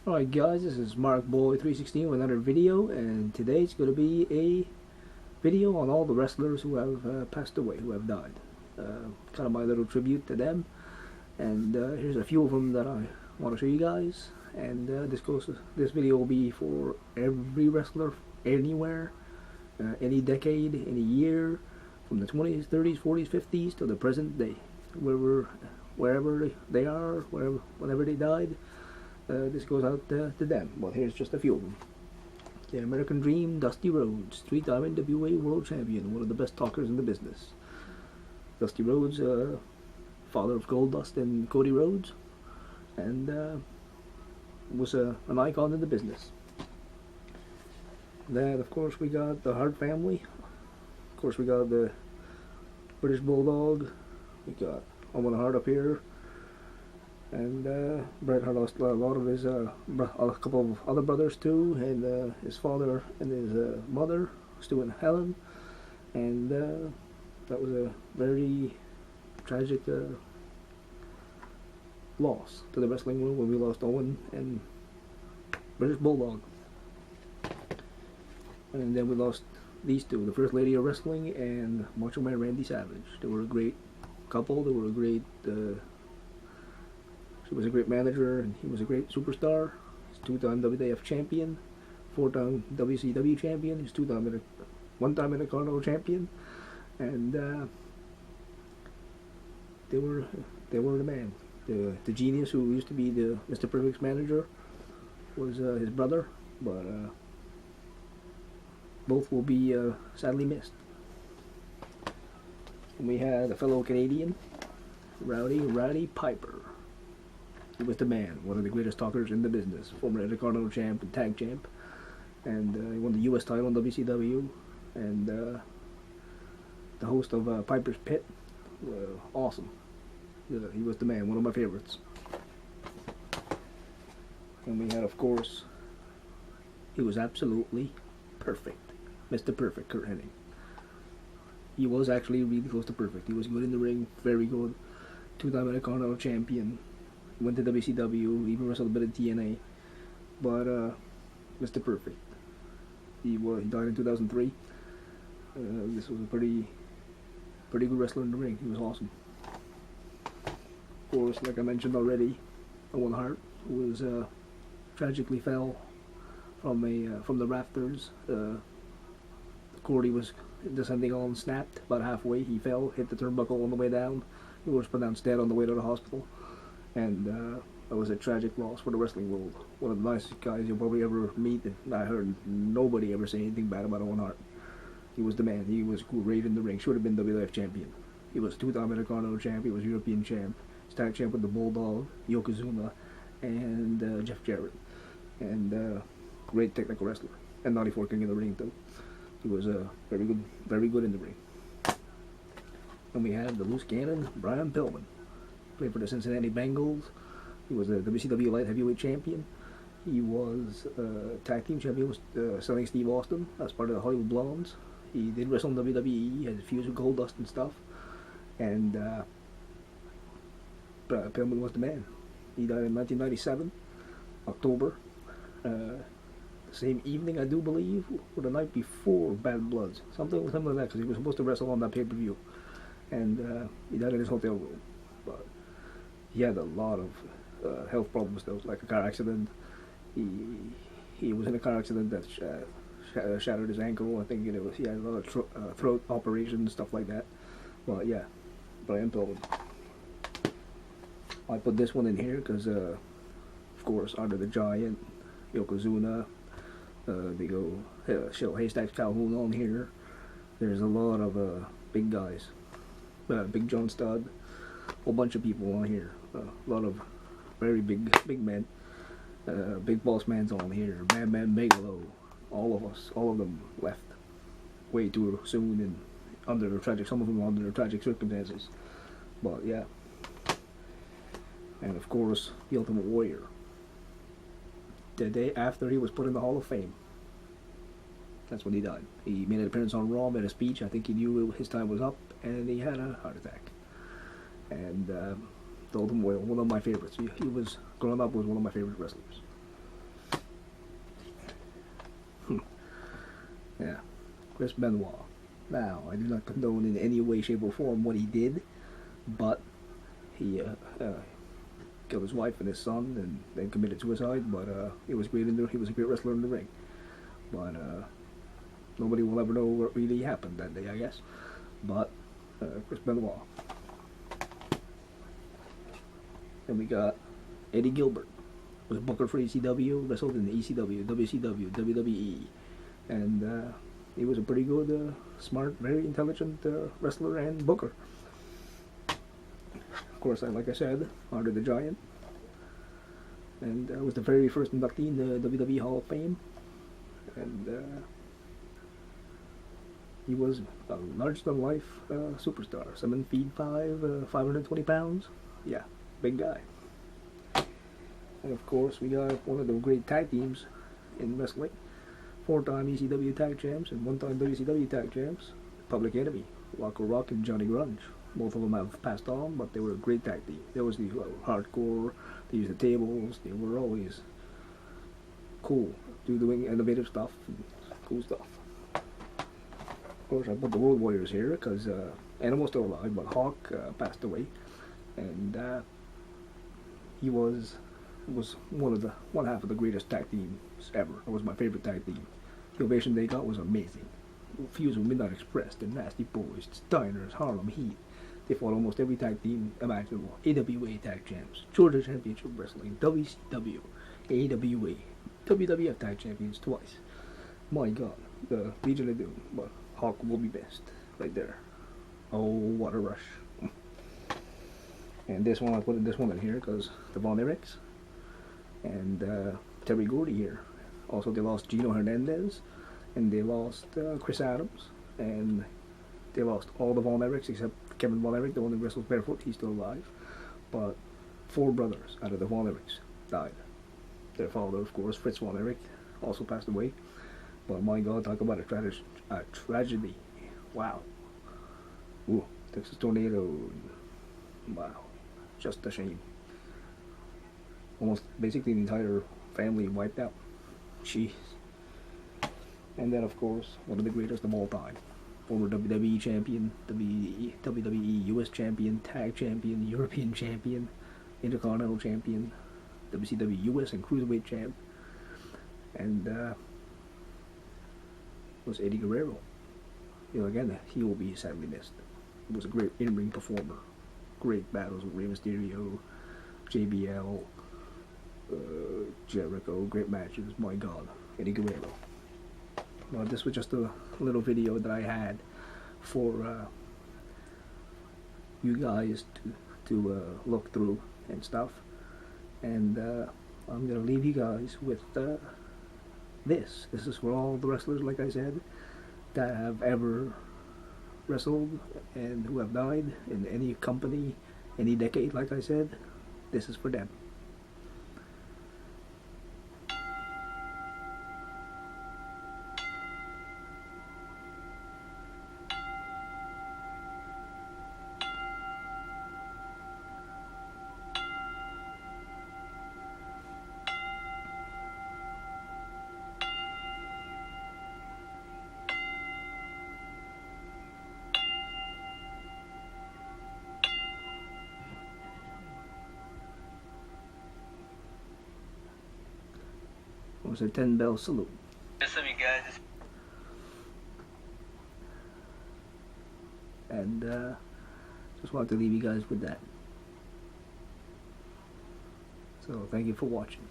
Alright guys, this is MarkBoy316 with another video, and today it's going to be a video on all the wrestlers who have passed away, who have died. Kind of my little tribute to them, and here's a few of them that I want to show you guys. And this video will be for every wrestler, anywhere, any decade, any year, from the 20s, 30s, 40s, 50s to the present day, wherever they are, whenever they died. This goes out to them. Well, here's just a few of them. The American Dream, Dusty Rhodes, three-time NWA World Champion, one of the best talkers in the business. Dusty Rhodes, father of Goldust and Cody Rhodes, and was an icon in the business. Then, of course, we got the Hart family. Of course, we got the British Bulldog. We got Owen Hart up here. And Bret Hart lost a lot of his, a couple of other brothers too, and his father and his mother, Stu and Helen, and that was a very tragic loss to the wrestling world when we lost Owen and British Bulldog. And then we lost these two, the First Lady of Wrestling and Macho Man Randy Savage. They were a great couple, they were a great... He was a great manager, and he was a great superstar. He's two-time WWF champion, four-time WCW champion. He's one-time Intercontinental champion, and they were the man. The genius who used to be the Mr. Perfect's manager was his brother, but both will be sadly missed. And we had a fellow Canadian, Rowdy Piper. He was the man, one of the greatest talkers in the business, former Intercontinental champ and tag champ, and he won the U.S. title in WCW, and the host of Piper's Pit. Awesome. He was the man, one of my favorites. And we had, of course, he was absolutely perfect, Mr. Perfect, Curt Hennig. He was actually really close to perfect. He was good in the ring, very good, two-time Intercontinental champion. Went to WCW, even wrestled a bit of TNA, but Mr. Perfect. He died in 2003. This was a pretty good wrestler in the ring. He was awesome. Of course, like I mentioned already, Owen Hart, who was tragically fell from the rafters. The cord he was descending on snapped about halfway. He fell, hit the turnbuckle on the way down. He was pronounced dead on the way to the hospital. And that was a tragic loss for the wrestling world. One of the nicest guys you'll probably ever meet, and I heard nobody ever say anything bad about Owen Hart. He was the man. He was great in the ring. Should have been WWF champion. He was two-time Intercontinental champ. He was European champ. He's tag champ with the Bulldog, Yokozuna, and Jeff Jarrett. And great technical wrestler. And 94 King in the ring too. He was very good in the ring. And we had the loose cannon, Brian Pillman. Played for the Cincinnati Bengals. He was a WCW light heavyweight champion. He was tag team champion with selling Steve Austin as part of the Hollywood Blondes. He did wrestle in WWE. He had fused with Goldust and stuff. And Pillman was the man. He died in 1997, October. The same evening, I do believe, or the night before Bad Bloods. Something like that, because he was supposed to wrestle on that pay-per-view. And he died in his hotel room. But he had a lot of health problems though, like a car accident. He was in a car accident that shattered his ankle. I think he had a lot of throat operations, stuff like that. Well, yeah, Brian Pillman. I put this one in here because, of course, Andre the Giant, Yokozuna, they go show Haystacks Calhoun on here. There's a lot of big guys, Big John Studd. Whole bunch of people on here. A lot of very big men. Big Boss Man's on here. Bam Bam Bigelow. All of them left way too soon and some of them under tragic circumstances. But yeah. And of course, the Ultimate Warrior. The day after he was put in the Hall of Fame. That's when he died. He made an appearance on Raw, made a speech. I think he knew his time was up, and he had a heart attack. And the Ultimate Warrior, one of my favorites. He was growing up was one of my favorite wrestlers. Yeah, Chris Benoit. Now, I do not condone in any way, shape, or form what he did, but he killed his wife and his son, and then committed suicide. But he was great he was a great wrestler in the ring. But nobody will ever know what really happened that day, I guess. But Chris Benoit. Then we got Eddie Gilbert. Was a booker for ECW, wrestled in the ECW, WCW, WWE, and he was a pretty good, smart, very intelligent wrestler and booker. Of course, like I said, Andre the Giant, and was the very first inductee in the WWE Hall of Fame, and he was a large-than-life superstar, 7 feet 5, 520 pounds. Yeah, big guy. And of course, we got one of the great tag teams in wrestling. 4-time ECW tag champs and 1-time WCW tag champs. Public Enemy, Rocco Rock and Johnny Grunge. Both of them have passed on, but they were a great tag team. They was the hardcore, they used the tables, they were always cool, doing innovative stuff and cool stuff. Of course, I put the Road Warriors here because Animal's still alive, but Hawk passed away, and he was one half of the greatest tag teams ever. It was my favorite tag team. The ovation they got was amazing. Fused with Midnight Express, the Nasty Boys, Steiners, Harlem Heat. They fought almost every tag team imaginable. AWA tag champs, Georgia Championship Wrestling, WCW, AWA, WWF tag champions twice. My God, the Legion of Doom. But Hawk will be missed right there. Oh, what a rush! And this one, I put this one in here because the Von Erichs and Terry Gordy here. Also, they lost Gino Hernandez, and they lost Chris Adams, and they lost all the Von Erichs except Kevin Von Erich, the one that wrestles barefoot. He's still alive. But 4 brothers out of the Von Erichs died. Their father, of course, Fritz Von Erich, also passed away. But my God, talk about a tragedy. Wow. Ooh, Texas tornado. Wow. Just a shame. Almost basically the entire family wiped out. Jeez. And then, of course, one of the greatest of all time. Former WWE champion, WWE US champion, tag champion, European champion, Intercontinental champion, WCW US and Cruiserweight champ, and was Eddie Guerrero. You know, again, he will be sadly missed. He was a great in-ring performer. Great battles with Rey Mysterio, JBL, Jericho, great matches. My God, Eddie Guerrero. Well, this was just a little video that I had for you guys to look through and stuff, and I'm gonna leave you guys with this. This is for all the wrestlers, like I said, that have ever wrestled and who have died in any company, any decade, like I said. This is for them. It was a 10-bell salute. What's up, you guys? And just wanted to leave you guys with that. So thank you for watching.